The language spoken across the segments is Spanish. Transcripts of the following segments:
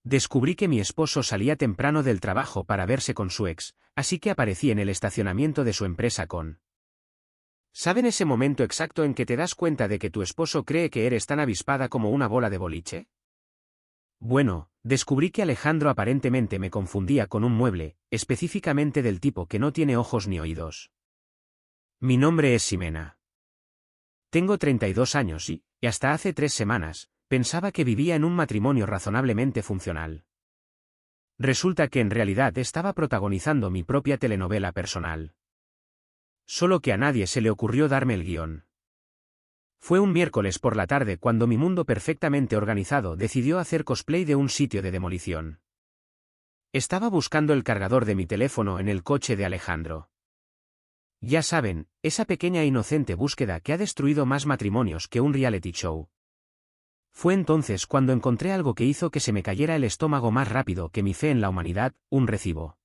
Descubrí que mi esposo salía temprano del trabajo para verse con su ex, así que aparecí en el estacionamiento de su empresa con... ¿Saben ese momento exacto en que te das cuenta de que tu esposo cree que eres tan avispada como una bola de boliche? Bueno, descubrí que Alejandro aparentemente me confundía con un mueble, específicamente del tipo que no tiene ojos ni oídos. Mi nombre es Ximena. Tengo 32 años y hasta hace 3 semanas, pensaba que vivía en un matrimonio razonablemente funcional. Resulta que en realidad estaba protagonizando mi propia telenovela personal. Solo que a nadie se le ocurrió darme el guión. Fue un miércoles por la tarde cuando mi mundo perfectamente organizado decidió hacer cosplay de un sitio de demolición. Estaba buscando el cargador de mi teléfono en el coche de Alejandro. Ya saben, esa pequeña e inocente búsqueda que ha destruido más matrimonios que un reality show. Fue entonces cuando encontré algo que hizo que se me cayera el estómago más rápido que mi fe en la humanidad, un recibo.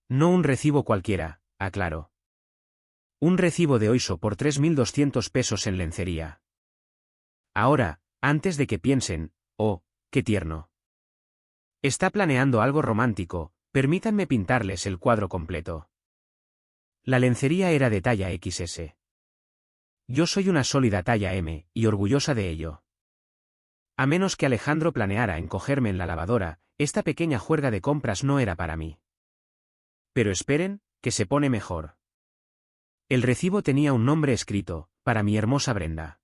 No un recibo cualquiera, aclaro. Un recibo de Oiso por 3.200 pesos en lencería. Ahora, antes de que piensen, oh, qué tierno. Está planeando algo romántico, permítanme pintarles el cuadro completo. La lencería era de talla XS. Yo soy una sólida talla M, y orgullosa de ello. A menos que Alejandro planeara encogerme en la lavadora, esta pequeña juerga de compras no era para mí. Pero esperen, que se pone mejor. El recibo tenía un nombre escrito, para mi hermosa Brenda.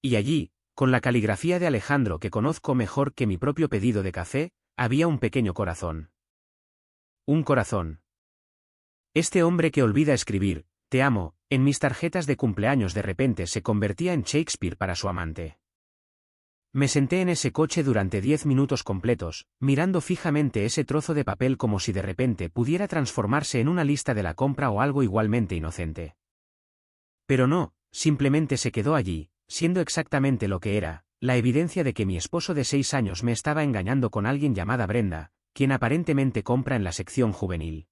Y allí, con la caligrafía de Alejandro que conozco mejor que mi propio pedido de café, había un pequeño corazón. Un corazón. Este hombre que olvida escribir, te amo, en mis tarjetas de cumpleaños de repente se convertía en Shakespeare para su amante. Me senté en ese coche durante 10 minutos completos, mirando fijamente ese trozo de papel como si de repente pudiera transformarse en una lista de la compra o algo igualmente inocente. Pero no, simplemente se quedó allí, siendo exactamente lo que era, la evidencia de que mi esposo de 6 años me estaba engañando con alguien llamada Brenda, quien aparentemente compra en la sección juvenil.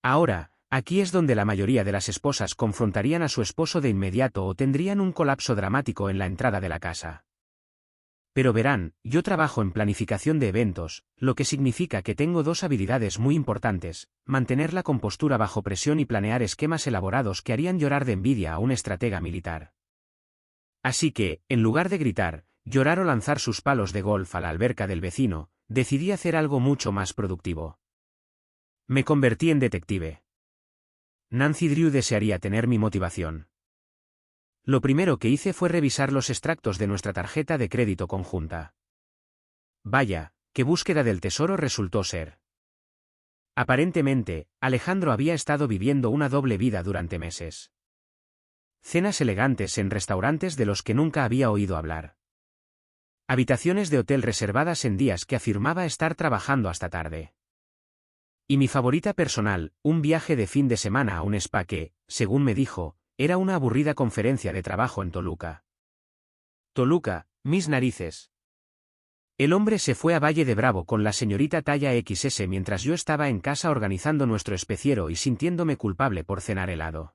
Ahora, aquí es donde la mayoría de las esposas confrontarían a su esposo de inmediato o tendrían un colapso dramático en la entrada de la casa. Pero verán, yo trabajo en planificación de eventos, lo que significa que tengo 2 habilidades muy importantes: mantener la compostura bajo presión y planear esquemas elaborados que harían llorar de envidia a un estratega militar. Así que, en lugar de gritar, llorar o lanzar sus palos de golf a la alberca del vecino, decidí hacer algo mucho más productivo. Me convertí en detective. Nancy Drew desearía tener mi motivación. Lo primero que hice fue revisar los extractos de nuestra tarjeta de crédito conjunta. Vaya, qué búsqueda del tesoro resultó ser. Aparentemente, Alejandro había estado viviendo una doble vida durante meses. Cenas elegantes en restaurantes de los que nunca había oído hablar. Habitaciones de hotel reservadas en días que afirmaba estar trabajando hasta tarde. Y mi favorita personal, un viaje de fin de semana a un spa que, según me dijo, era una aburrida conferencia de trabajo en Toluca. Toluca, mis narices. El hombre se fue a Valle de Bravo con la señorita talla XS mientras yo estaba en casa organizando nuestro especiero y sintiéndome culpable por cenar helado.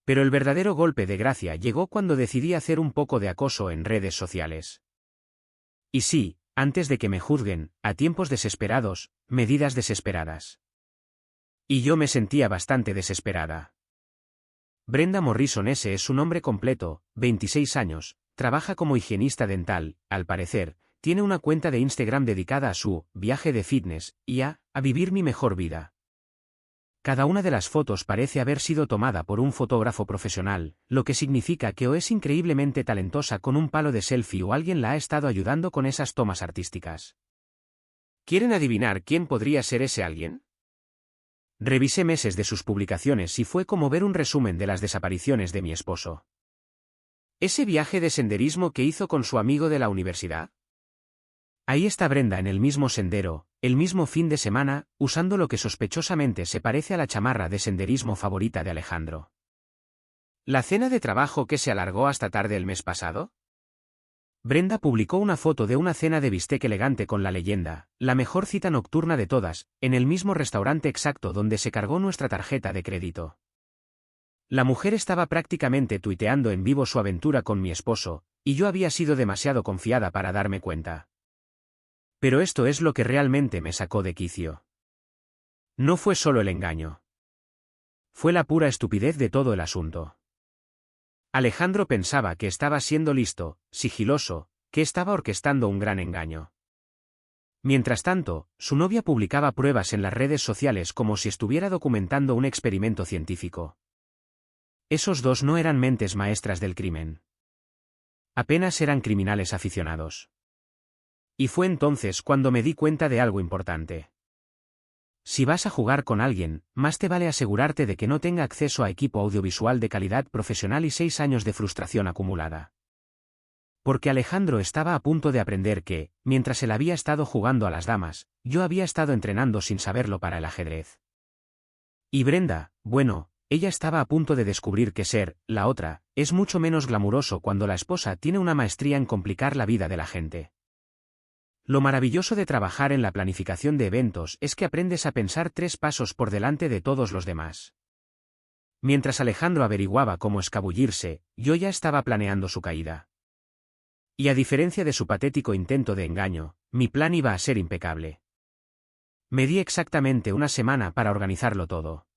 Pero el verdadero golpe de gracia llegó cuando decidí hacer un poco de acoso en redes sociales. Y sí, antes de que me juzguen, a tiempos desesperados, medidas desesperadas. Y yo me sentía bastante desesperada. Brenda Morrison, ese es su nombre completo, 26 años, trabaja como higienista dental, al parecer, tiene una cuenta de Instagram dedicada a su viaje de fitness y a vivir mi mejor vida. Cada una de las fotos parece haber sido tomada por un fotógrafo profesional, lo que significa que o es increíblemente talentosa con un palo de selfie o alguien la ha estado ayudando con esas tomas artísticas. ¿Quieren adivinar quién podría ser ese alguien? Revisé meses de sus publicaciones y fue como ver un resumen de las desapariciones de mi esposo. ¿Ese viaje de senderismo que hizo con su amigo de la universidad? Ahí está Brenda en el mismo sendero, el mismo fin de semana, usando lo que sospechosamente se parece a la chamarra de senderismo favorita de Alejandro. ¿La cena de trabajo que se alargó hasta tarde el mes pasado? Brenda publicó una foto de una cena de bistec elegante con la leyenda, la mejor cita nocturna de todas, en el mismo restaurante exacto donde se cargó nuestra tarjeta de crédito. La mujer estaba prácticamente tuiteando en vivo su aventura con mi esposo, y yo había sido demasiado confiada para darme cuenta. Pero esto es lo que realmente me sacó de quicio. No fue solo el engaño. Fue la pura estupidez de todo el asunto. Alejandro pensaba que estaba siendo listo, sigiloso, que estaba orquestando un gran engaño. Mientras tanto, su novia publicaba pruebas en las redes sociales como si estuviera documentando un experimento científico. Esos dos no eran mentes maestras del crimen. Apenas eran criminales aficionados. Y fue entonces cuando me di cuenta de algo importante. Si vas a jugar con alguien, más te vale asegurarte de que no tenga acceso a equipo audiovisual de calidad profesional y 6 años de frustración acumulada. Porque Alejandro estaba a punto de aprender que, mientras él había estado jugando a las damas, yo había estado entrenando sin saberlo para el ajedrez. Y Brenda, bueno, ella estaba a punto de descubrir que ser, la otra, es mucho menos glamuroso cuando la esposa tiene una maestría en complicar la vida de la gente. Lo maravilloso de trabajar en la planificación de eventos es que aprendes a pensar 3 pasos por delante de todos los demás. Mientras Alejandro averiguaba cómo escabullirse, yo ya estaba planeando su caída. Y a diferencia de su patético intento de engaño, mi plan iba a ser impecable. Me di exactamente una semana para organizarlo todo.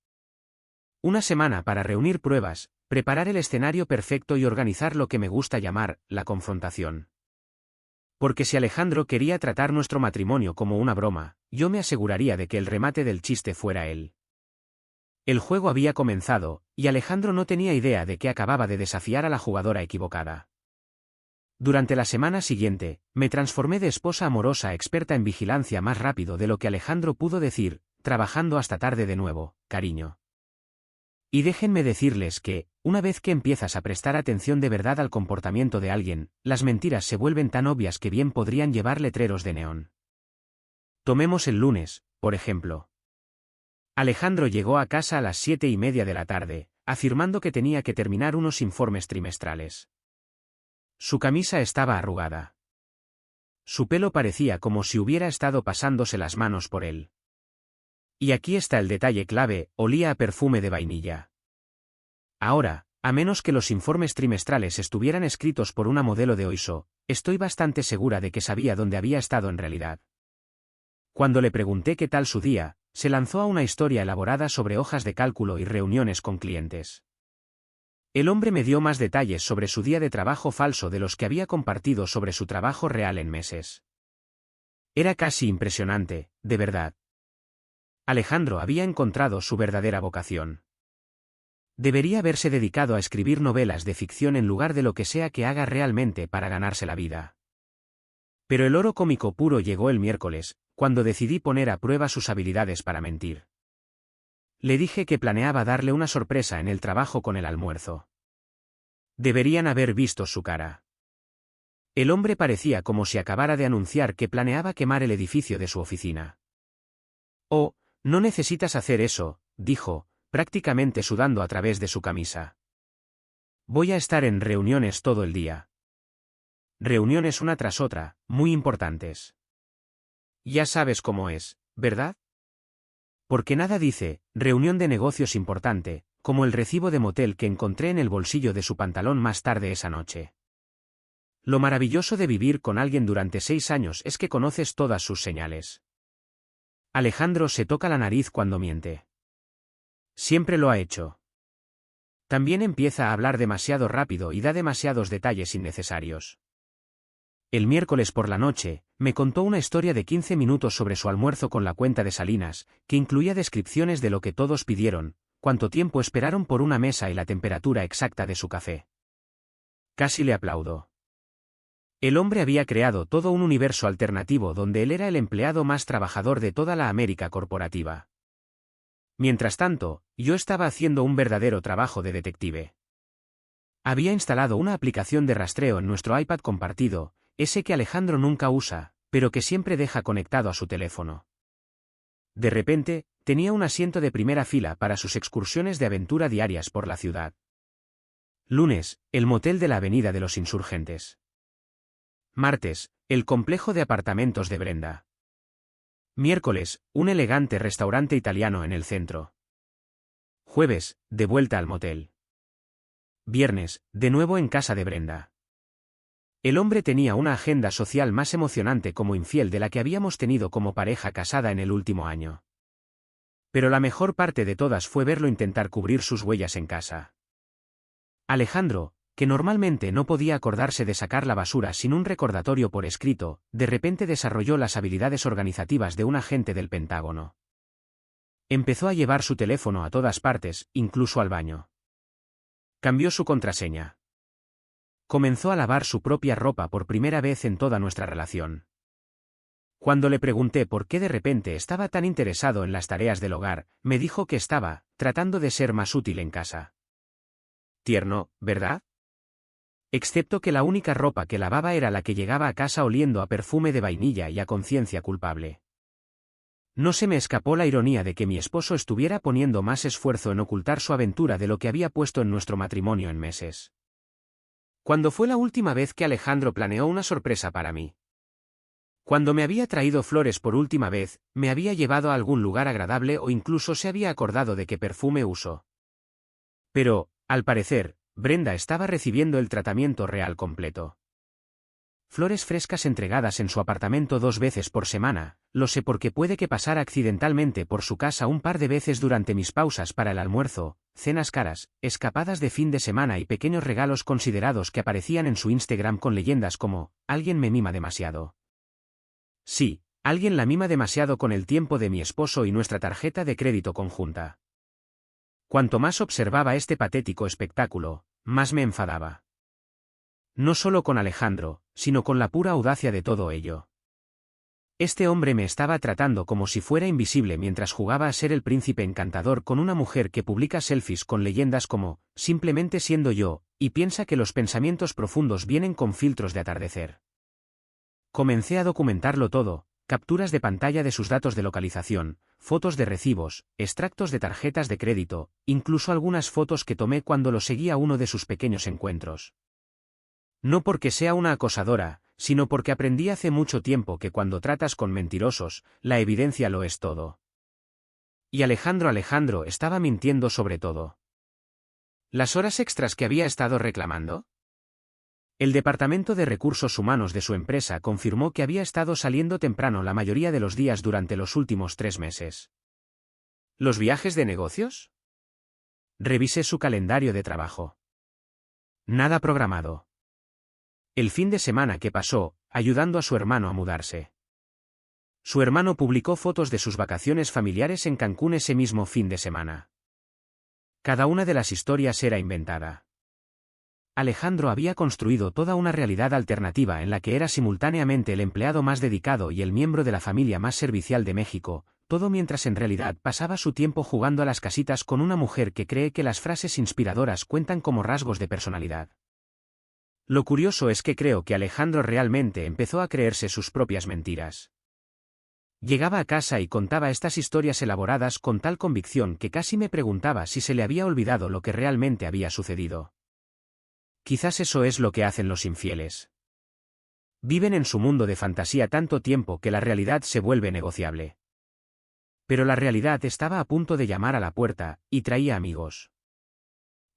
Una semana para reunir pruebas, preparar el escenario perfecto y organizar lo que me gusta llamar la confrontación. Porque si Alejandro quería tratar nuestro matrimonio como una broma, yo me aseguraría de que el remate del chiste fuera él. El juego había comenzado, y Alejandro no tenía idea de que acababa de desafiar a la jugadora equivocada. Durante la semana siguiente, me transformé de esposa amorosa experta en vigilancia más rápido de lo que Alejandro pudo decir, trabajando hasta tarde de nuevo, cariño. Y déjenme decirles que, una vez que empiezas a prestar atención de verdad al comportamiento de alguien, las mentiras se vuelven tan obvias que bien podrían llevar letreros de neón. Tomemos el lunes, por ejemplo. Alejandro llegó a casa a las 7:30 de la tarde, afirmando que tenía que terminar unos informes trimestrales. Su camisa estaba arrugada. Su pelo parecía como si hubiera estado pasándose las manos por él. Y aquí está el detalle clave, olía a perfume de vainilla. Ahora, a menos que los informes trimestrales estuvieran escritos por una modelo de Oiso, estoy bastante segura de que sabía dónde había estado en realidad. Cuando le pregunté qué tal su día, se lanzó a una historia elaborada sobre hojas de cálculo y reuniones con clientes. El hombre me dio más detalles sobre su día de trabajo falso de los que había compartido sobre su trabajo real en meses. Era casi impresionante, de verdad. Alejandro había encontrado su verdadera vocación. Debería haberse dedicado a escribir novelas de ficción en lugar de lo que sea que haga realmente para ganarse la vida. Pero el oro cómico puro llegó el miércoles, cuando decidí poner a prueba sus habilidades para mentir. Le dije que planeaba darle una sorpresa en el trabajo con el almuerzo. Deberían haber visto su cara. El hombre parecía como si acabara de anunciar que planeaba quemar el edificio de su oficina. «Oh, no necesitas hacer eso», dijo, prácticamente sudando a través de su camisa. «Voy a estar en reuniones todo el día. Reuniones una tras otra, muy importantes. Ya sabes cómo es, ¿verdad? Porque nada dice, reunión de negocios importante, como el recibo de motel que encontré en el bolsillo de su pantalón más tarde esa noche. Lo maravilloso de vivir con alguien durante 6 años es que conoces todas sus señales. Alejandro se toca la nariz cuando miente. Siempre lo ha hecho. También empieza a hablar demasiado rápido y da demasiados detalles innecesarios. El miércoles por la noche, me contó una historia de 15 minutos sobre su almuerzo con la cuenta de Salinas, que incluía descripciones de lo que todos pidieron, cuánto tiempo esperaron por una mesa y la temperatura exacta de su café. Casi le aplaudo. El hombre había creado todo un universo alternativo donde él era el empleado más trabajador de toda la América corporativa. Mientras tanto, yo estaba haciendo un verdadero trabajo de detective. Había instalado una aplicación de rastreo en nuestro iPad compartido, ese que Alejandro nunca usa, pero que siempre deja conectado a su teléfono. De repente, tenía un asiento de primera fila para sus excursiones de aventura diarias por la ciudad. Lunes, el motel de la Avenida de los Insurgentes. Martes, el complejo de apartamentos de Brenda. Miércoles, un elegante restaurante italiano en el centro. Jueves, de vuelta al motel. Viernes, de nuevo en casa de Brenda. El hombre tenía una agenda social más emocionante como infiel de la que habíamos tenido como pareja casada en el último año. Pero la mejor parte de todas fue verlo intentar cubrir sus huellas en casa. Alejandro, que normalmente no podía acordarse de sacar la basura sin un recordatorio por escrito, de repente desarrolló las habilidades organizativas de un agente del Pentágono. Empezó a llevar su teléfono a todas partes, incluso al baño. Cambió su contraseña. Comenzó a lavar su propia ropa por primera vez en toda nuestra relación. Cuando le pregunté por qué de repente estaba tan interesado en las tareas del hogar, me dijo que estaba tratando de ser más útil en casa. Tierno, ¿verdad? Excepto que la única ropa que lavaba era la que llegaba a casa oliendo a perfume de vainilla y a conciencia culpable. No se me escapó la ironía de que mi esposo estuviera poniendo más esfuerzo en ocultar su aventura de lo que había puesto en nuestro matrimonio en meses. ¿Cuándo fue la última vez que Alejandro planeó una sorpresa para mí? Cuando me había traído flores por última vez, me había llevado a algún lugar agradable o incluso se había acordado de qué perfume usó. Pero, al parecer, Brenda estaba recibiendo el tratamiento real completo. Flores frescas entregadas en su apartamento 2 veces por semana, lo sé porque puede que pasara accidentalmente por su casa un par de veces durante mis pausas para el almuerzo, cenas caras, escapadas de fin de semana y pequeños regalos considerados que aparecían en su Instagram con leyendas como, alguien me mima demasiado. Sí, alguien la mima demasiado con el tiempo de mi esposo y nuestra tarjeta de crédito conjunta. Cuanto más observaba este patético espectáculo, más me enfadaba. No solo con Alejandro, sino con la pura audacia de todo ello. Este hombre me estaba tratando como si fuera invisible mientras jugaba a ser el príncipe encantador con una mujer que publica selfies con leyendas como, simplemente siendo yo, y piensa que los pensamientos profundos vienen con filtros de atardecer. Comencé a documentarlo todo, capturas de pantalla de sus datos de localización, fotos de recibos, extractos de tarjetas de crédito, incluso algunas fotos que tomé cuando lo seguía a uno de sus pequeños encuentros. No porque sea una acosadora, sino porque aprendí hace mucho tiempo que cuando tratas con mentirosos, la evidencia lo es todo. Y Alejandro estaba mintiendo sobre todo. ¿Las horas extras que había estado reclamando? El Departamento de Recursos Humanos de su empresa confirmó que había estado saliendo temprano la mayoría de los días durante los últimos 3 meses. ¿Los viajes de negocios? Revisé su calendario de trabajo. Nada programado. El fin de semana que pasó, ayudando a su hermano a mudarse. Su hermano publicó fotos de sus vacaciones familiares en Cancún ese mismo fin de semana. Cada una de las historias era inventada. Alejandro había construido toda una realidad alternativa en la que era simultáneamente el empleado más dedicado y el miembro de la familia más servicial de México, todo mientras en realidad pasaba su tiempo jugando a las casitas con una mujer que cree que las frases inspiradoras cuentan como rasgos de personalidad. Lo curioso es que creo que Alejandro realmente empezó a creerse sus propias mentiras. Llegaba a casa y contaba estas historias elaboradas con tal convicción que casi me preguntaba si se le había olvidado lo que realmente había sucedido. Quizás eso es lo que hacen los infieles. Viven en su mundo de fantasía tanto tiempo que la realidad se vuelve negociable. Pero la realidad estaba a punto de llamar a la puerta, y traía amigos.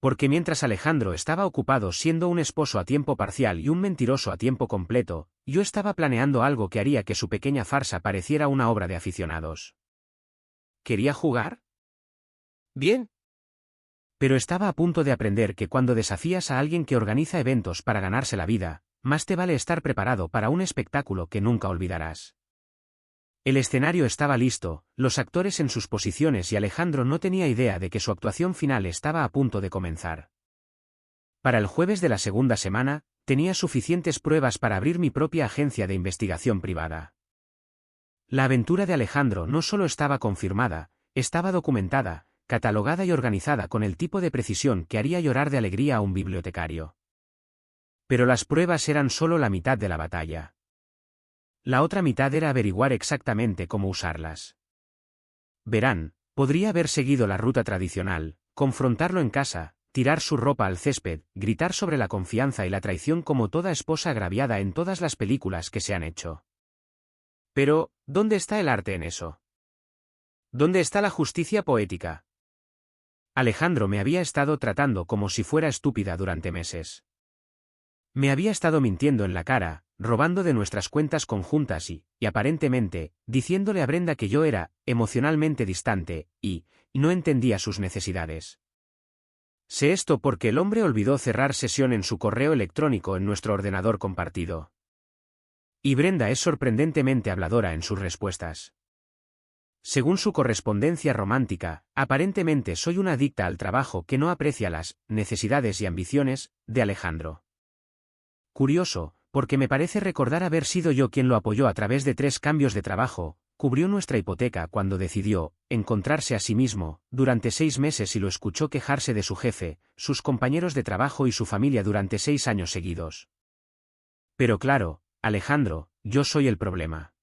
Porque mientras Alejandro estaba ocupado siendo un esposo a tiempo parcial y un mentiroso a tiempo completo, yo estaba planeando algo que haría que su pequeña farsa pareciera una obra de aficionados. ¿Quería jugar? Bien. Pero estaba a punto de aprender que cuando desafías a alguien que organiza eventos para ganarse la vida, más te vale estar preparado para un espectáculo que nunca olvidarás. El escenario estaba listo, los actores en sus posiciones y Alejandro no tenía idea de que su actuación final estaba a punto de comenzar. Para el jueves de la segunda semana, tenía suficientes pruebas para abrir mi propia agencia de investigación privada. La aventura de Alejandro no solo estaba confirmada, estaba documentada, catalogada y organizada con el tipo de precisión que haría llorar de alegría a un bibliotecario. Pero las pruebas eran solo la mitad de la batalla. La otra mitad era averiguar exactamente cómo usarlas. Verán, podría haber seguido la ruta tradicional, confrontarlo en casa, tirar su ropa al césped, gritar sobre la confianza y la traición como toda esposa agraviada en todas las películas que se han hecho. Pero, ¿dónde está el arte en eso? ¿Dónde está la justicia poética? Alejandro me había estado tratando como si fuera estúpida durante meses. Me había estado mintiendo en la cara, robando de nuestras cuentas conjuntas y aparentemente, diciéndole a Brenda que yo era emocionalmente distante y no entendía sus necesidades. Sé esto porque el hombre olvidó cerrar sesión en su correo electrónico en nuestro ordenador compartido. Y Brenda es sorprendentemente habladora en sus respuestas. Según su correspondencia romántica, aparentemente soy una adicta al trabajo que no aprecia las necesidades y ambiciones de Alejandro. Curioso, porque me parece recordar haber sido yo quien lo apoyó a través de 3 cambios de trabajo, cubrió nuestra hipoteca cuando decidió encontrarse a sí mismo durante 6 meses y lo escuchó quejarse de su jefe, sus compañeros de trabajo y su familia durante 6 años seguidos. Pero claro, Alejandro, yo soy el problema.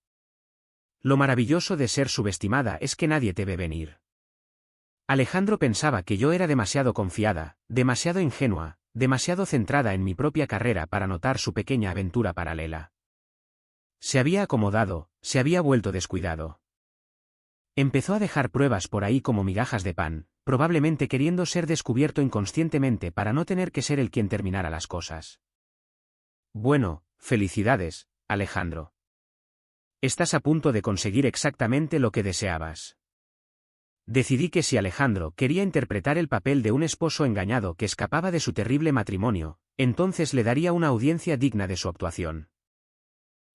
Lo maravilloso de ser subestimada es que nadie te ve venir. Alejandro pensaba que yo era demasiado confiada, demasiado ingenua, demasiado centrada en mi propia carrera para notar su pequeña aventura paralela. Se había acomodado, se había vuelto descuidado. Empezó a dejar pruebas por ahí como migajas de pan, probablemente queriendo ser descubierto inconscientemente para no tener que ser el quien terminara las cosas. Bueno, felicidades, Alejandro. Estás a punto de conseguir exactamente lo que deseabas. Decidí que si Alejandro quería interpretar el papel de un esposo engañado que escapaba de su terrible matrimonio, entonces le daría una audiencia digna de su actuación.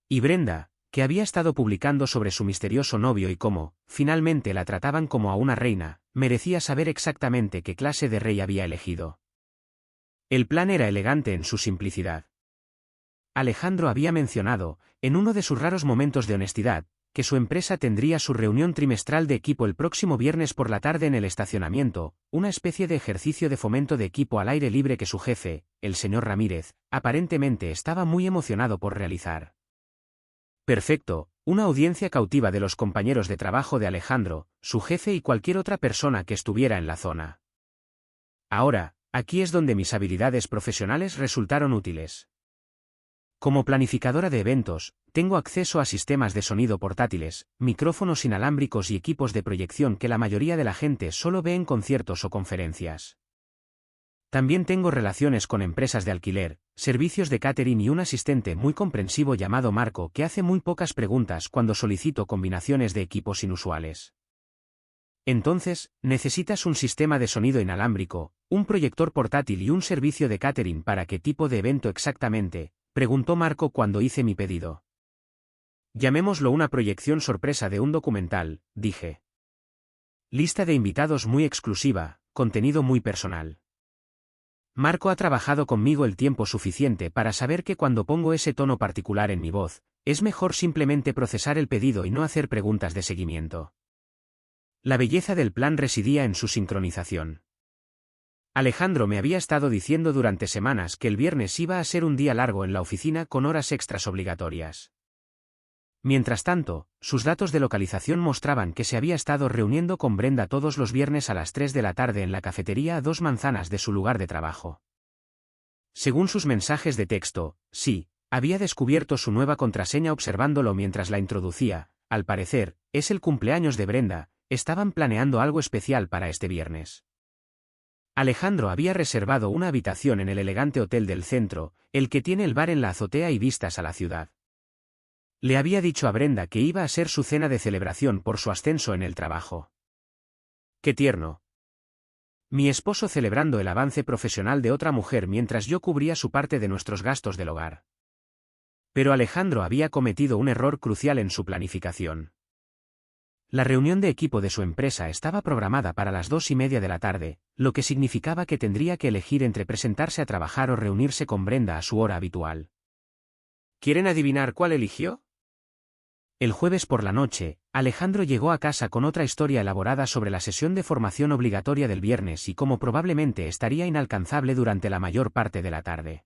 Y Brenda, que había estado publicando sobre su misterioso novio y cómo, finalmente la trataban como a una reina, merecía saber exactamente qué clase de rey había elegido. El plan era elegante en su simplicidad. Alejandro había mencionado, en uno de sus raros momentos de honestidad, que su empresa tendría su reunión trimestral de equipo el próximo viernes por la tarde en el estacionamiento, una especie de ejercicio de fomento de equipo al aire libre que su jefe, el señor Ramírez, aparentemente estaba muy emocionado por realizar. Perfecto, una audiencia cautiva de los compañeros de trabajo de Alejandro, su jefe y cualquier otra persona que estuviera en la zona. Ahora, aquí es donde mis habilidades profesionales resultaron útiles. Como planificadora de eventos, tengo acceso a sistemas de sonido portátiles, micrófonos inalámbricos y equipos de proyección que la mayoría de la gente solo ve en conciertos o conferencias. También tengo relaciones con empresas de alquiler, servicios de catering y un asistente muy comprensivo llamado Marco que hace muy pocas preguntas cuando solicito combinaciones de equipos inusuales. Entonces, necesitas un sistema de sonido inalámbrico, un proyector portátil y un servicio de catering ¿para qué tipo de evento exactamente?, preguntó Marco cuando hice mi pedido. Llamémoslo una proyección sorpresa de un documental, dije. Lista de invitados muy exclusiva, contenido muy personal. Marco ha trabajado conmigo el tiempo suficiente para saber que cuando pongo ese tono particular en mi voz, es mejor simplemente procesar el pedido y no hacer preguntas de seguimiento. La belleza del plan residía en su sincronización. Alejandro me había estado diciendo durante semanas que el viernes iba a ser un día largo en la oficina con horas extras obligatorias. Mientras tanto, sus datos de localización mostraban que se había estado reuniendo con Brenda todos los viernes a las 3 de la tarde en la cafetería a 2 manzanas de su lugar de trabajo. Según sus mensajes de texto, sí, había descubierto su nueva contraseña observándolo mientras la introducía. Al parecer, es el cumpleaños de Brenda, estaban planeando algo especial para este viernes. Alejandro había reservado una habitación en el elegante hotel del centro, el que tiene el bar en la azotea y vistas a la ciudad. Le había dicho a Brenda que iba a ser su cena de celebración por su ascenso en el trabajo. ¡Qué tierno! Mi esposo celebrando el avance profesional de otra mujer mientras yo cubría su parte de nuestros gastos del hogar. Pero Alejandro había cometido un error crucial en su planificación. La reunión de equipo de su empresa estaba programada para las 2:30 de la tarde, lo que significaba que tendría que elegir entre presentarse a trabajar o reunirse con Brenda a su hora habitual. ¿Quieren adivinar cuál eligió? El jueves por la noche, Alejandro llegó a casa con otra historia elaborada sobre la sesión de formación obligatoria del viernes y cómo probablemente estaría inalcanzable durante la mayor parte de la tarde.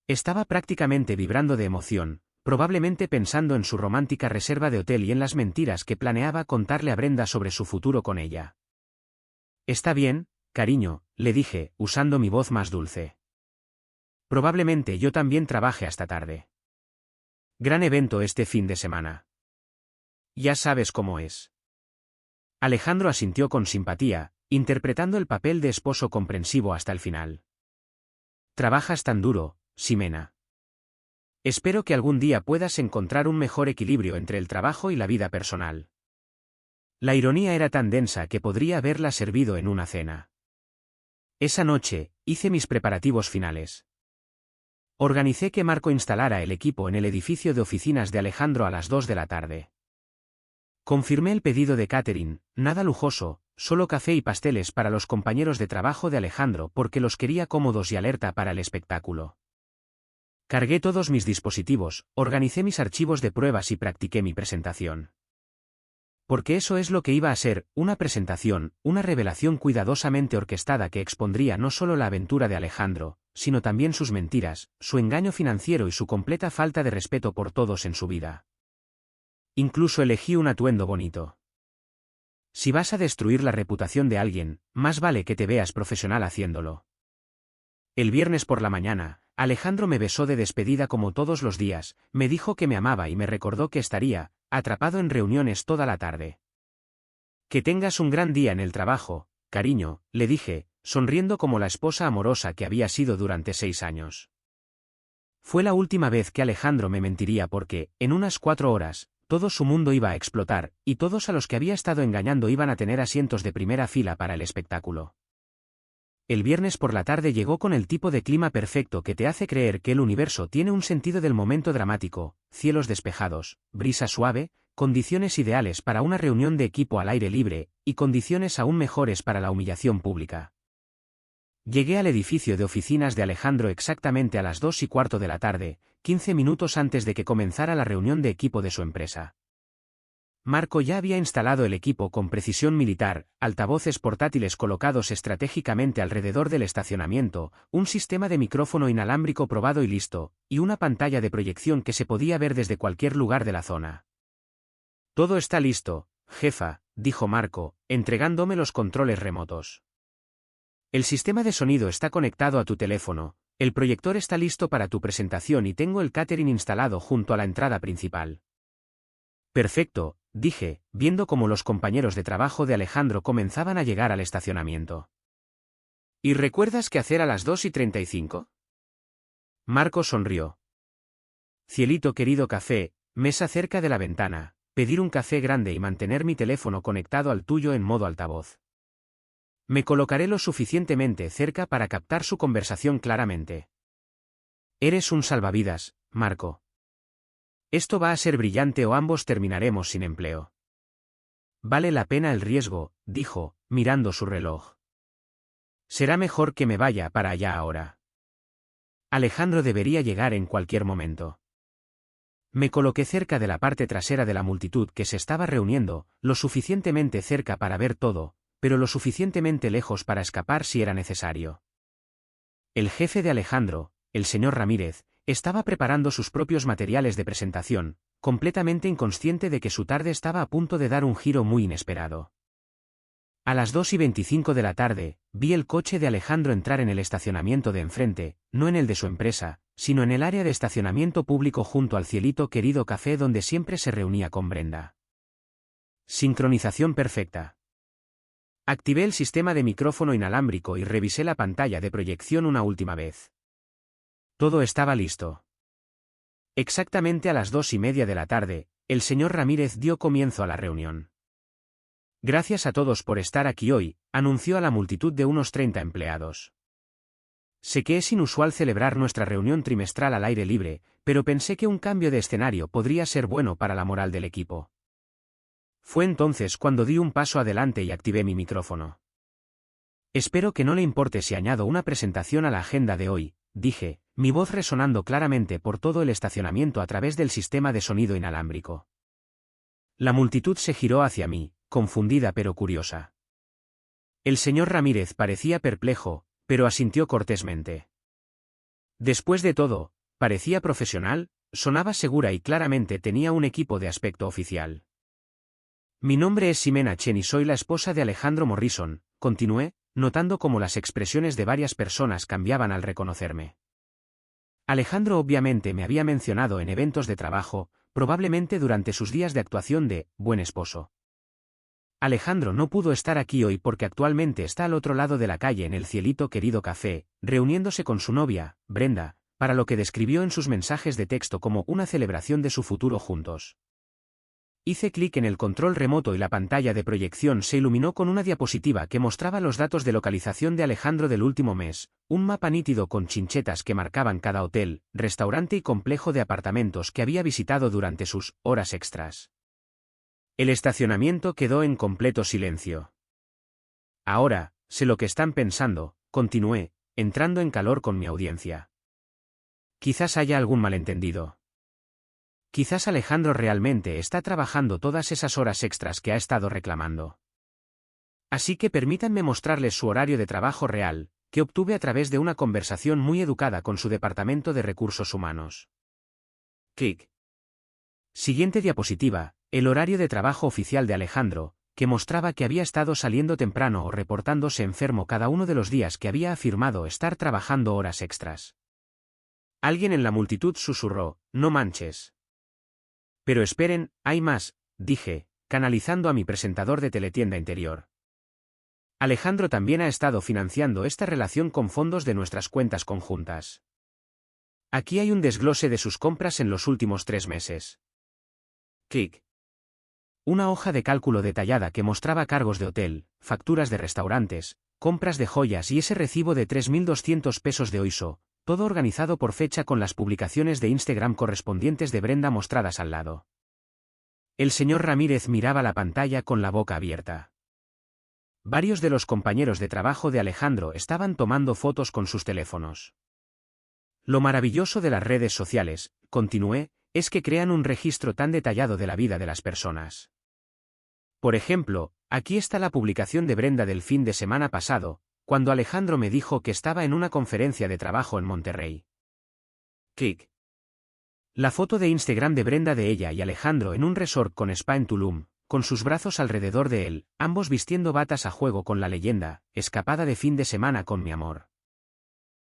Estaba prácticamente vibrando de emoción, probablemente pensando en su romántica reserva de hotel y en las mentiras que planeaba contarle a Brenda sobre su futuro con ella. Está bien, cariño, le dije, usando mi voz más dulce. Probablemente yo también trabaje hasta tarde. Gran evento este fin de semana. Ya sabes cómo es. Alejandro asintió con simpatía, interpretando el papel de esposo comprensivo hasta el final. Trabajas tan duro, Ximena. Espero que algún día puedas encontrar un mejor equilibrio entre el trabajo y la vida personal. La ironía era tan densa que podría haberla servido en una cena. Esa noche, hice mis preparativos finales. Organicé que Marco instalara el equipo en el edificio de oficinas de Alejandro a las 2 de la tarde. Confirmé el pedido de catering, nada lujoso, solo café y pasteles para los compañeros de trabajo de Alejandro porque los quería cómodos y alerta para el espectáculo. Cargué todos mis dispositivos, organicé mis archivos de pruebas y practiqué mi presentación. Porque eso es lo que iba a ser, una presentación, una revelación cuidadosamente orquestada que expondría no solo la aventura de Alejandro, sino también sus mentiras, su engaño financiero y su completa falta de respeto por todos en su vida. Incluso elegí un atuendo bonito. Si vas a destruir la reputación de alguien, más vale que te veas profesional haciéndolo. El viernes por la mañana, Alejandro me besó de despedida como todos los días, me dijo que me amaba y me recordó que estaría atrapado en reuniones toda la tarde. Que tengas un gran día en el trabajo, cariño, le dije, sonriendo como la esposa amorosa que había sido durante 6 años. Fue la última vez que Alejandro me mentiría porque, en unas 4 horas, todo su mundo iba a explotar, y todos a los que había estado engañando iban a tener asientos de primera fila para el espectáculo. El viernes por la tarde llegó con el tipo de clima perfecto que te hace creer que el universo tiene un sentido del momento dramático, cielos despejados, brisa suave, condiciones ideales para una reunión de equipo al aire libre, y condiciones aún mejores para la humillación pública. Llegué al edificio de oficinas de Alejandro exactamente a las 2:15 de la tarde, 15 minutos antes de que comenzara la reunión de equipo de su empresa. Marco ya había instalado el equipo con precisión militar, altavoces portátiles colocados estratégicamente alrededor del estacionamiento, un sistema de micrófono inalámbrico probado y listo, y una pantalla de proyección que se podía ver desde cualquier lugar de la zona. Todo está listo, jefa, dijo Marco, entregándome los controles remotos. El sistema de sonido está conectado a tu teléfono, el proyector está listo para tu presentación y tengo el catering instalado junto a la entrada principal. Perfecto, dije, viendo cómo los compañeros de trabajo de Alejandro comenzaban a llegar al estacionamiento. ¿Y recuerdas qué hacer a las 2:35? Marco sonrió. Cielito querido café, mesa cerca de la ventana, pedir un café grande y mantener mi teléfono conectado al tuyo en modo altavoz. Me colocaré lo suficientemente cerca para captar su conversación claramente. Eres un salvavidas, Marco. Esto va a ser brillante o ambos terminaremos sin empleo. Vale la pena el riesgo, dijo, mirando su reloj. Será mejor que me vaya para allá ahora. Alejandro debería llegar en cualquier momento. Me coloqué cerca de la parte trasera de la multitud que se estaba reuniendo, lo suficientemente cerca para ver todo, pero lo suficientemente lejos para escapar si era necesario. El jefe de Alejandro, el señor Ramírez, estaba preparando sus propios materiales de presentación, completamente inconsciente de que su tarde estaba a punto de dar un giro muy inesperado. A las 2:25 de la tarde, vi el coche de Alejandro entrar en el estacionamiento de enfrente, no en el de su empresa, sino en el área de estacionamiento público junto al Cielito querido café donde siempre se reunía con Brenda. Sincronización perfecta. Activé el sistema de micrófono inalámbrico y revisé la pantalla de proyección una última vez. Todo estaba listo. Exactamente a las 2:30 de la tarde, el señor Ramírez dio comienzo a la reunión. Gracias a todos por estar aquí hoy, anunció a la multitud de unos 30 empleados. Sé que es inusual celebrar nuestra reunión trimestral al aire libre, pero pensé que un cambio de escenario podría ser bueno para la moral del equipo. Fue entonces cuando di un paso adelante y activé mi micrófono. Espero que no le importe si añado una presentación a la agenda de hoy, dije, mi voz resonando claramente por todo el estacionamiento a través del sistema de sonido inalámbrico. La multitud se giró hacia mí, confundida pero curiosa. El señor Ramírez parecía perplejo, pero asintió cortésmente. Después de todo, parecía profesional, sonaba segura y claramente tenía un equipo de aspecto oficial. Mi nombre es Ximena Chen y soy la esposa de Alejandro Morrison, continué, notando cómo las expresiones de varias personas cambiaban al reconocerme. Alejandro obviamente me había mencionado en eventos de trabajo, probablemente durante sus días de actuación de buen esposo. Alejandro no pudo estar aquí hoy porque actualmente está al otro lado de la calle en el Cielito querido café, reuniéndose con su novia, Brenda, para lo que describió en sus mensajes de texto como una celebración de su futuro juntos. Hice clic en el control remoto y la pantalla de proyección se iluminó con una diapositiva que mostraba los datos de localización de Alejandro del último mes, un mapa nítido con chinchetas que marcaban cada hotel, restaurante y complejo de apartamentos que había visitado durante sus horas extras. El estacionamiento quedó en completo silencio. Ahora, sé lo que están pensando, continué, entrando en calor con mi audiencia. Quizás haya algún malentendido. Quizás Alejandro realmente está trabajando todas esas horas extras que ha estado reclamando. Así que permítanme mostrarles su horario de trabajo real, que obtuve a través de una conversación muy educada con su departamento de recursos humanos. Clic. Siguiente diapositiva, el horario de trabajo oficial de Alejandro, que mostraba que había estado saliendo temprano o reportándose enfermo cada uno de los días que había afirmado estar trabajando horas extras. Alguien en la multitud susurró, «No manches». Pero esperen, hay más, dije, canalizando a mi presentador de teletienda interior. Alejandro también ha estado financiando esta relación con fondos de nuestras cuentas conjuntas. Aquí hay un desglose de sus compras en los últimos 3 meses. Clic. Una hoja de cálculo detallada que mostraba cargos de hotel, facturas de restaurantes, compras de joyas y ese recibo de 3.200 pesos de Oiso, todo organizado por fecha con las publicaciones de Instagram correspondientes de Brenda mostradas al lado. El señor Ramírez miraba la pantalla con la boca abierta. Varios de los compañeros de trabajo de Alejandro estaban tomando fotos con sus teléfonos. Lo maravilloso de las redes sociales, continué, es que crean un registro tan detallado de la vida de las personas. Por ejemplo, aquí está la publicación de Brenda del fin de semana pasado, cuando Alejandro me dijo que estaba en una conferencia de trabajo en Monterrey. Clic. La foto de Instagram de Brenda de ella y Alejandro en un resort con spa en Tulum, con sus brazos alrededor de él, ambos vistiendo batas a juego con la leyenda, escapada de fin de semana con mi amor.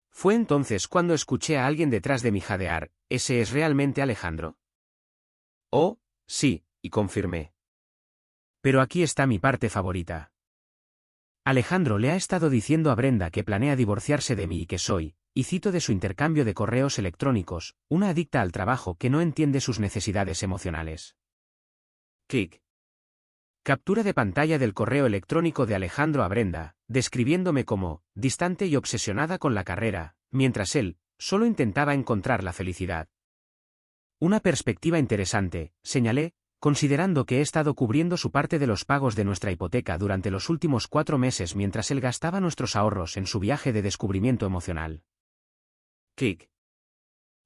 Fue entonces cuando escuché a alguien detrás de mí jadear, ¿ese es realmente Alejandro? Oh, sí, y confirmé. Pero aquí está mi parte favorita. Alejandro le ha estado diciendo a Brenda que planea divorciarse de mí y que soy, y cito de su intercambio de correos electrónicos, una adicta al trabajo que no entiende sus necesidades emocionales. Clic. Captura de pantalla del correo electrónico de Alejandro a Brenda, describiéndome como, distante y obsesionada con la carrera, mientras él, solo intentaba encontrar la felicidad. Una perspectiva interesante, señalé, considerando que he estado cubriendo su parte de los pagos de nuestra hipoteca durante los últimos 4 meses mientras él gastaba nuestros ahorros en su viaje de descubrimiento emocional. Clic.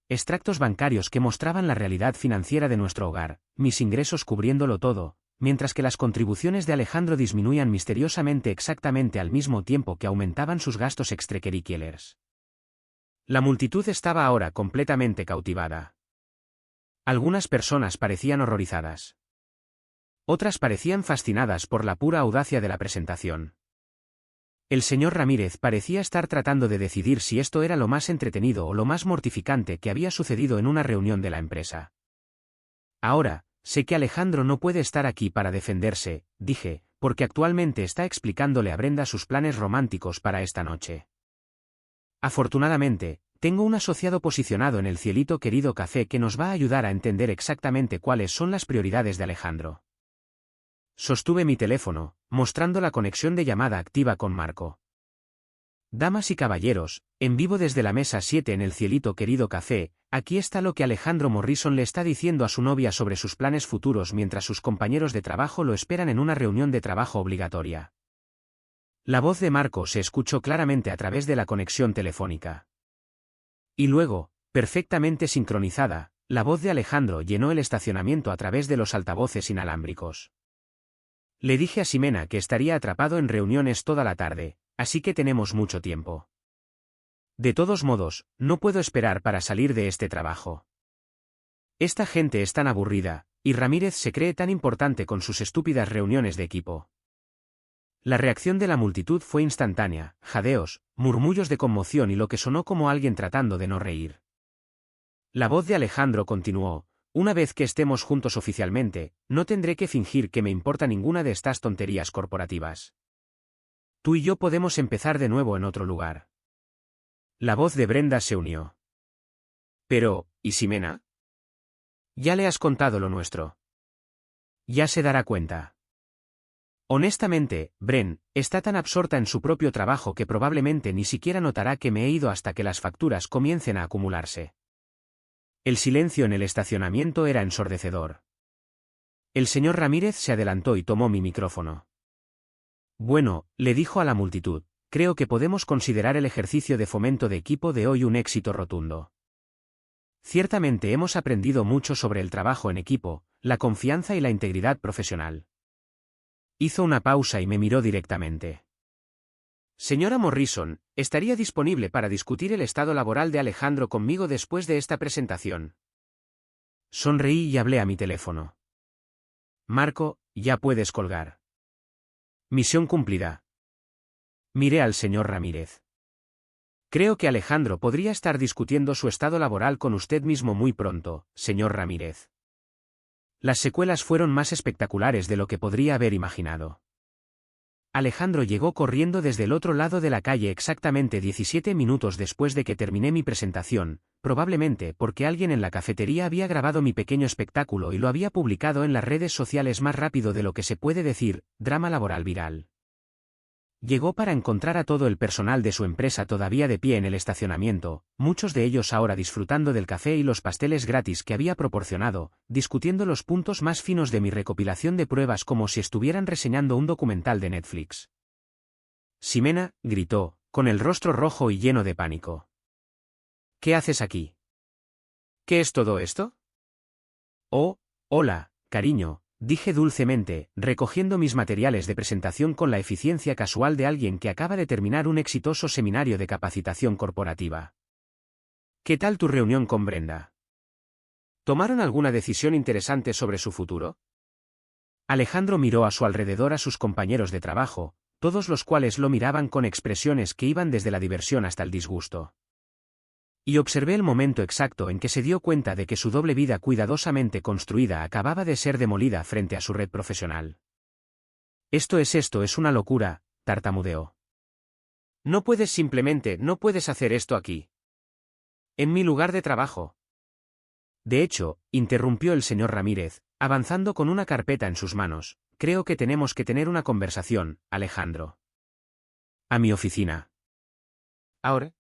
Extractos bancarios que mostraban la realidad financiera de nuestro hogar, mis ingresos cubriéndolo todo, mientras que las contribuciones de Alejandro disminuían misteriosamente exactamente al mismo tiempo que aumentaban sus gastos extracurriculares. La multitud estaba ahora completamente cautivada. Algunas personas parecían horrorizadas. Otras parecían fascinadas por la pura audacia de la presentación. El señor Ramírez parecía estar tratando de decidir si esto era lo más entretenido o lo más mortificante que había sucedido en una reunión de la empresa. Ahora, sé que Alejandro no puede estar aquí para defenderse, dije, porque actualmente está explicándole a Brenda sus planes románticos para esta noche. Afortunadamente, tengo un asociado posicionado en el Cielito Querido Café que nos va a ayudar a entender exactamente cuáles son las prioridades de Alejandro. Sostuve mi teléfono, mostrando la conexión de llamada activa con Marco. Damas y caballeros, en vivo desde la mesa 7 en el Cielito Querido Café, aquí está lo que Alejandro Morrison le está diciendo a su novia sobre sus planes futuros mientras sus compañeros de trabajo lo esperan en una reunión de trabajo obligatoria. La voz de Marco se escuchó claramente a través de la conexión telefónica. Y luego, perfectamente sincronizada, la voz de Alejandro llenó el estacionamiento a través de los altavoces inalámbricos. Le dije a Ximena que estaría atrapado en reuniones toda la tarde, así que tenemos mucho tiempo. De todos modos, no puedo esperar para salir de este trabajo. Esta gente es tan aburrida, y Ramírez se cree tan importante con sus estúpidas reuniones de equipo. La reacción de la multitud fue instantánea, jadeos, murmullos de conmoción y lo que sonó como alguien tratando de no reír. La voz de Alejandro continuó, una vez que estemos juntos oficialmente, no tendré que fingir que me importa ninguna de estas tonterías corporativas. Tú y yo podemos empezar de nuevo en otro lugar. La voz de Brenda se unió. Pero, ¿y Ximena? Ya le has contado lo nuestro. Ya se dará cuenta. Honestamente, Bren, está tan absorta en su propio trabajo que probablemente ni siquiera notará que me he ido hasta que las facturas comiencen a acumularse. El silencio en el estacionamiento era ensordecedor. El señor Ramírez se adelantó y tomó mi micrófono. Bueno, le dijo a la multitud, creo que podemos considerar el ejercicio de fomento de equipo de hoy un éxito rotundo. Ciertamente hemos aprendido mucho sobre el trabajo en equipo, la confianza y la integridad profesional. Hizo una pausa y me miró directamente. Señora Morrison, ¿estaría disponible para discutir el estado laboral de Alejandro conmigo después de esta presentación? Sonreí y hablé a mi teléfono. Marco, ya puedes colgar. Misión cumplida. Miré al señor Ramírez. Creo que Alejandro podría estar discutiendo su estado laboral con usted mismo muy pronto, señor Ramírez. Las secuelas fueron más espectaculares de lo que podría haber imaginado. Alejandro llegó corriendo desde el otro lado de la calle exactamente 17 minutos después de que terminé mi presentación, probablemente porque alguien en la cafetería había grabado mi pequeño espectáculo y lo había publicado en las redes sociales más rápido de lo que se puede decir, drama laboral viral. Llegó para encontrar a todo el personal de su empresa todavía de pie en el estacionamiento, muchos de ellos ahora disfrutando del café y los pasteles gratis que había proporcionado, discutiendo los puntos más finos de mi recopilación de pruebas como si estuvieran reseñando un documental de Netflix. Ximena, gritó, con el rostro rojo y lleno de pánico. ¿Qué haces aquí? ¿Qué es todo esto? Oh, hola, cariño. Dije dulcemente, recogiendo mis materiales de presentación con la eficiencia casual de alguien que acaba de terminar un exitoso seminario de capacitación corporativa. ¿Qué tal tu reunión con Brenda? ¿Tomaron alguna decisión interesante sobre su futuro? Alejandro miró a su alrededor a sus compañeros de trabajo, todos los cuales lo miraban con expresiones que iban desde la diversión hasta el disgusto. Y observé el momento exacto en que se dio cuenta de que su doble vida cuidadosamente construida acababa de ser demolida frente a su red profesional. Esto es una locura, tartamudeó. No puedes hacer esto aquí. En mi lugar de trabajo. De hecho, interrumpió el señor Ramírez, avanzando con una carpeta en sus manos, creo que tenemos que tener una conversación, Alejandro. A mi oficina. ¿Ahora?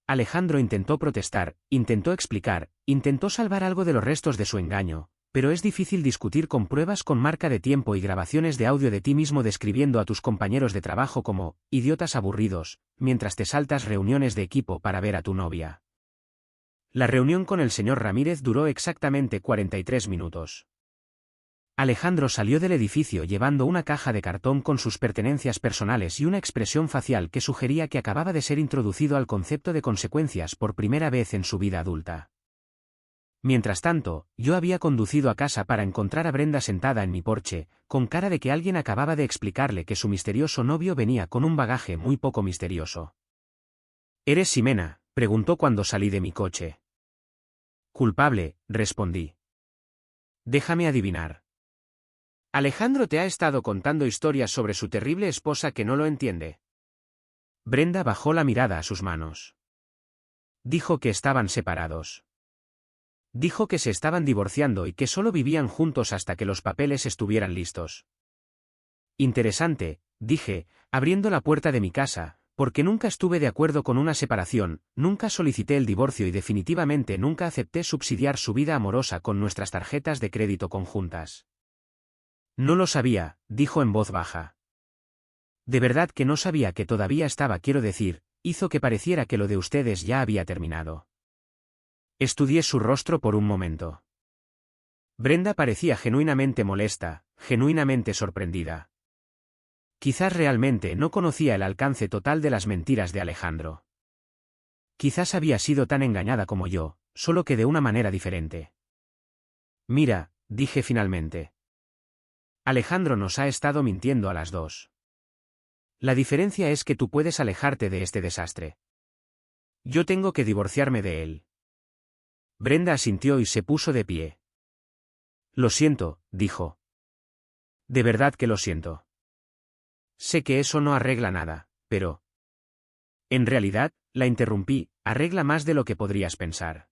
Alejandro intentó protestar, intentó explicar, intentó salvar algo de los restos de su engaño, pero es difícil discutir con pruebas con marca de tiempo y grabaciones de audio de ti mismo describiendo a tus compañeros de trabajo como idiotas aburridos, mientras te saltas reuniones de equipo para ver a tu novia. La reunión con el señor Ramírez duró exactamente 43 minutos. Alejandro salió del edificio llevando una caja de cartón con sus pertenencias personales y una expresión facial que sugería que acababa de ser introducido al concepto de consecuencias por primera vez en su vida adulta. Mientras tanto, yo había conducido a casa para encontrar a Brenda sentada en mi porche, con cara de que alguien acababa de explicarle que su misterioso novio venía con un bagaje muy poco misterioso. ¿Eres Ximena?, preguntó cuando salí de mi coche. Culpable, respondí. Déjame adivinar. Alejandro te ha estado contando historias sobre su terrible esposa que no lo entiende. Brenda bajó la mirada a sus manos. Dijo que estaban separados. Dijo que se estaban divorciando y que solo vivían juntos hasta que los papeles estuvieran listos. Interesante, dije, abriendo la puerta de mi casa, porque nunca estuve de acuerdo con una separación, nunca solicité el divorcio y definitivamente nunca acepté subsidiar su vida amorosa con nuestras tarjetas de crédito conjuntas. No lo sabía, dijo en voz baja. De verdad que no sabía que todavía estaba, quiero decir, hizo que pareciera que lo de ustedes ya había terminado. Estudié su rostro por un momento. Brenda parecía genuinamente molesta, genuinamente sorprendida. Quizás realmente no conocía el alcance total de las mentiras de Alejandro. Quizás había sido tan engañada como yo, solo que de una manera diferente. Mira, dije finalmente. Alejandro nos ha estado mintiendo a las dos. La diferencia es que tú puedes alejarte de este desastre. Yo tengo que divorciarme de él. Brenda asintió y se puso de pie. Lo siento, dijo. De verdad que lo siento. Sé que eso no arregla nada, pero... En realidad, la interrumpí, arregla más de lo que podrías pensar.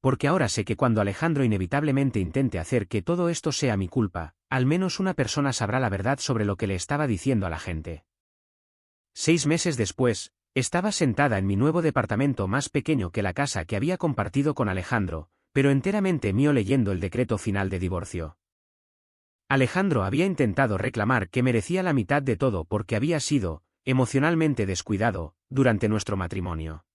porque ahora sé que cuando Alejandro inevitablemente intente hacer que todo esto sea mi culpa, al menos una persona sabrá la verdad sobre lo que le estaba diciendo a la gente. 6 meses después, estaba sentada en mi nuevo departamento más pequeño que la casa que había compartido con Alejandro, pero enteramente mío leyendo el decreto final de divorcio. Alejandro había intentado reclamar que merecía la mitad de todo porque había sido, emocionalmente descuidado, durante nuestro matrimonio.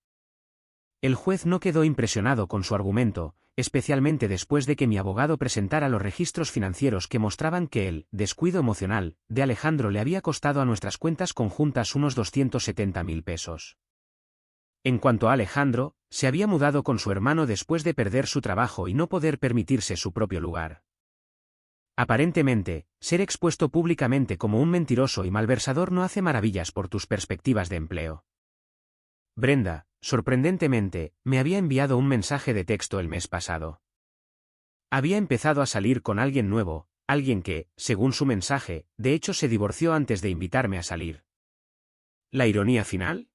El juez no quedó impresionado con su argumento, especialmente después de que mi abogado presentara los registros financieros que mostraban que el descuido emocional de Alejandro le había costado a nuestras cuentas conjuntas unos 270.000 pesos. En cuanto a Alejandro, se había mudado con su hermano después de perder su trabajo y no poder permitirse su propio lugar. Aparentemente, ser expuesto públicamente como un mentiroso y malversador no hace maravillas por tus perspectivas de empleo. Brenda, sorprendentemente, me había enviado un mensaje de texto el mes pasado. Había empezado a salir con alguien nuevo, alguien que, según su mensaje, de hecho se divorció antes de invitarme a salir. ¿La ironía final?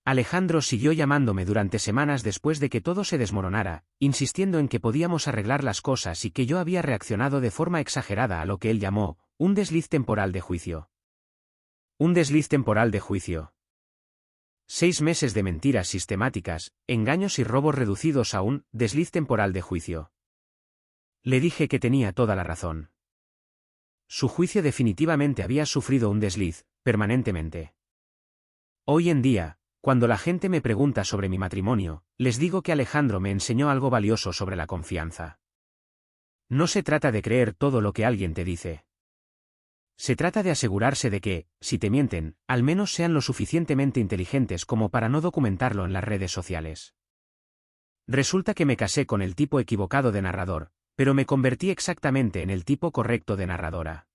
Alejandro siguió llamándome durante semanas después de que todo se desmoronara, insistiendo en que podíamos arreglar las cosas y que yo había reaccionado de forma exagerada a lo que él llamó un desliz temporal de juicio. Un desliz temporal de juicio. 6 meses de mentiras sistemáticas, engaños y robos reducidos a un desliz temporal de juicio. Le dije que tenía toda la razón. Su juicio definitivamente había sufrido un desliz, permanentemente. Hoy en día, cuando la gente me pregunta sobre mi matrimonio, les digo que Alejandro me enseñó algo valioso sobre la confianza. No se trata de creer todo lo que alguien te dice. Se trata de asegurarse de que, si te mienten, al menos sean lo suficientemente inteligentes como para no documentarlo en las redes sociales. Resulta que me casé con el tipo equivocado de narrador, pero me convertí exactamente en el tipo correcto de narradora.